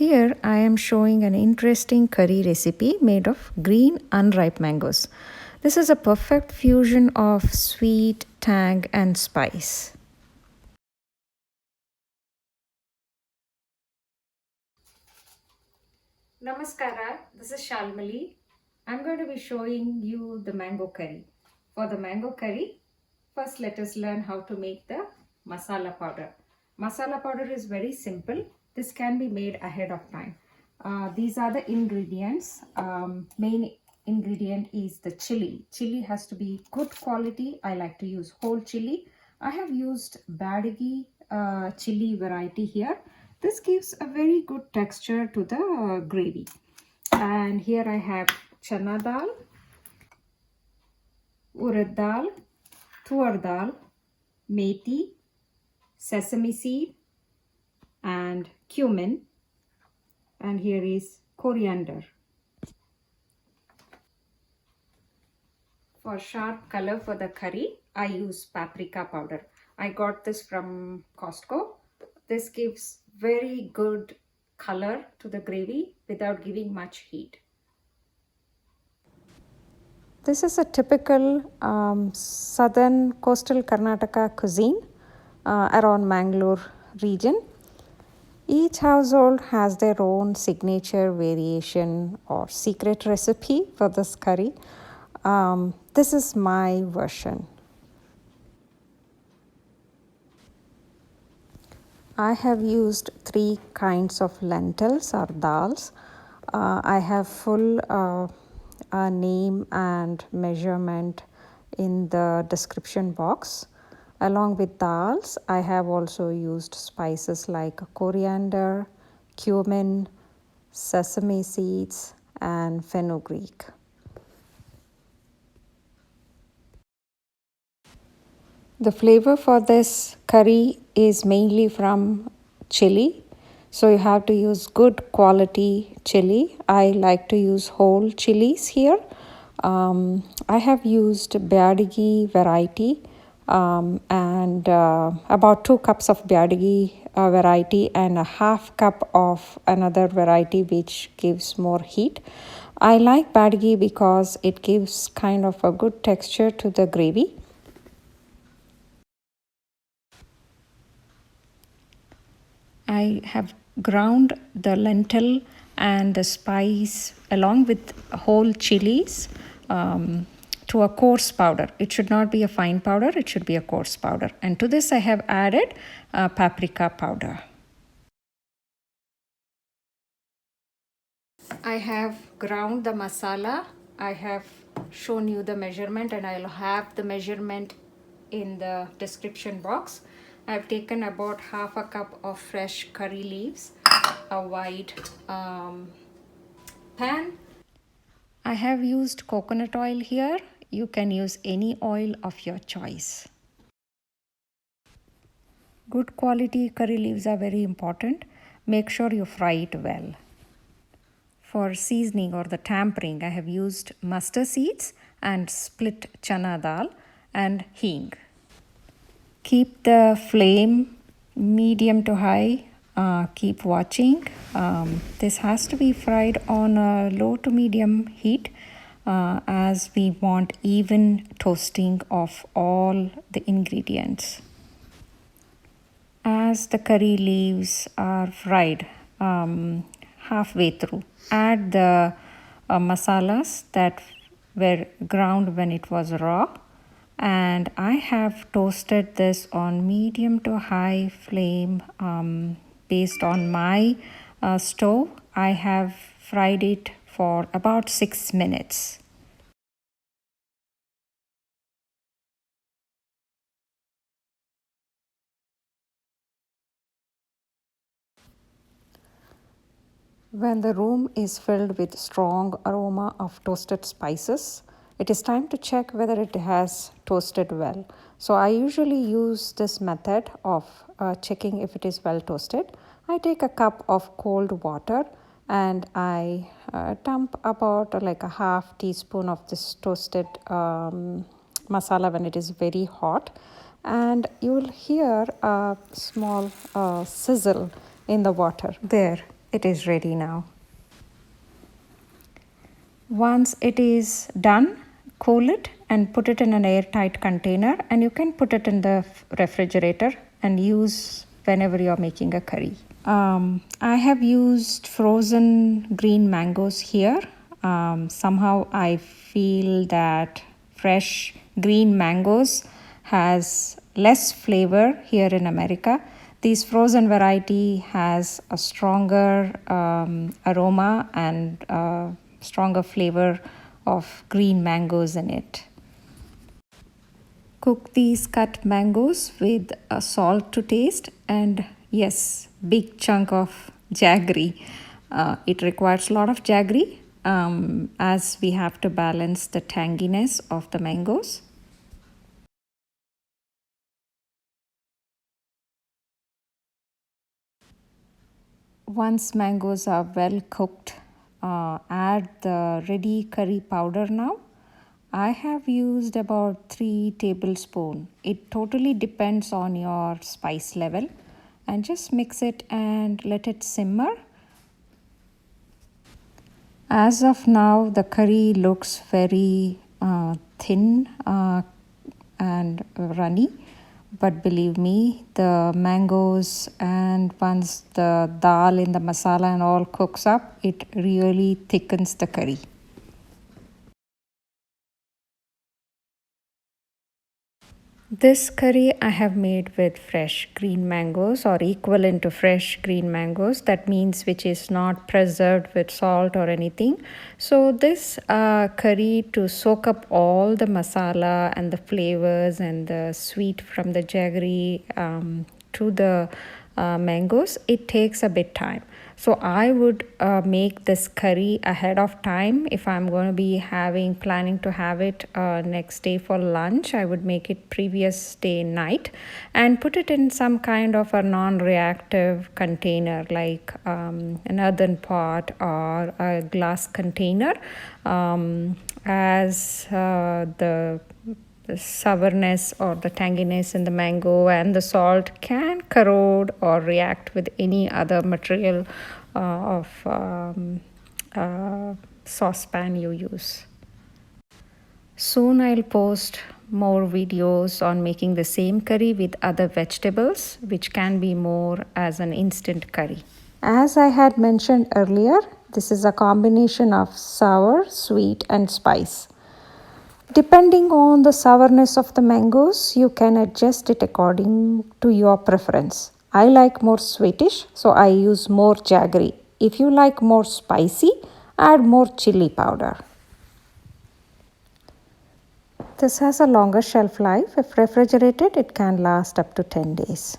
Here I am showing an interesting curry recipe made of green unripe mangoes. This is a perfect fusion of sweet, tang and spice. Namaskara, this is Shalmali. I'm going to be showing you the mango curry. For the mango curry, first let us learn how to make the masala powder. Masala powder is very simple. This can be made ahead of time. These are the ingredients. Main ingredient is the chili. Chili has to be good quality. I like to use whole chili. I have used Byadagi chili variety here. This gives a very good texture to the gravy. And here I have Channa dal, Urid dal, Toor dal, methi, sesame seed and cumin, and here is coriander. For sharp color for the curry, I use paprika powder. I got this from Costco. This gives very good color to the gravy without giving much heat. This is a typical southern coastal Karnataka cuisine around Mangalore region. Each household has their own signature variation or secret recipe for this curry. This is my version. I have used 3 kinds of lentils or dals. I have full name and measurement in the description box. Along with dals, I have also used spices like coriander, cumin, sesame seeds and fenugreek. The flavor for this curry is mainly from chili. So you have to use good quality chili. I like to use whole chilies here. I have used Byadagi variety and about 2 cups of Byadagi variety and a half cup of another variety which gives more heat. I like Byadagi because it gives kind of a good texture to the gravy. I have ground the lentil and the spice along with whole chilies to a coarse powder. It should not be a fine powder, it should be a coarse powder. And to this I have added paprika powder. I have ground the masala. I have shown you the measurement and I'll have the measurement in the description box. I've taken about half a cup of fresh curry leaves, a wide pan. I have used coconut oil here. You can use any oil of your choice. Good quality curry leaves are very important. Make sure you fry it well. For seasoning or the tampering, I have used mustard seeds and split chana dal and hing. Keep the flame medium to high. Keep watching. This has to be fried on a low to medium heat as we want even toasting of all the ingredients. As the curry leaves are fried halfway through, add the masalas that were ground when it was raw. And I have toasted this on medium to high flame based on my stove. I have fried it for about 6 minutes. When the room is filled with strong aroma of toasted spices, it is time to check whether it has toasted well. So I usually use this method of checking if it is well toasted. I take a cup of cold water and I dump about like a half teaspoon of this toasted masala when it is very hot, and you will hear a small sizzle in the water there. it is ready now. Once it is done, cool it and put it in an airtight container, and you can put it in the refrigerator and use whenever you're making a curry. I have used frozen green mangoes here. Somehow I feel that fresh green mangoes has less flavor here in America. This frozen variety has a stronger aroma and stronger flavor of green mangoes in it. Cook these cut mangoes with salt to taste, and yes, big chunk of jaggery. It requires a lot of jaggery as we have to balance the tanginess of the mangoes. Once mangoes are well cooked, add the ready curry powder now. I have used about 3 tablespoons. It totally depends on your spice level, and just mix it and let it simmer. As of now, the curry looks very thin and runny, but believe me, the mangoes and once the dal in the masala and all cooks up, it really thickens the curry. This curry I have made with fresh green mangoes or equivalent to fresh green mangoes. That means which is not preserved with salt or anything. So this curry to soak up all the masala and the flavors and the sweet from the jaggery to the mangoes, it takes a bit time. So I would make this curry ahead of time. If I'm going to be planning to have it next day for lunch, I would make it previous day night and put it in some kind of a non-reactive container like an earthen pot or a glass container as the sourness or the tanginess in the mango and the salt can corrode or react with any other material of saucepan you use. Soon I'll post more videos on making the same curry with other vegetables, which can be more as an instant curry. As I had mentioned earlier, this is a combination of sour, sweet and spice. Depending on the sourness of the mangoes, you can adjust it according to your preference. I like more sweetish, so I use more jaggery. If you like more spicy, add more chilli powder. This has a longer shelf life. If refrigerated, it can last up to 10 days.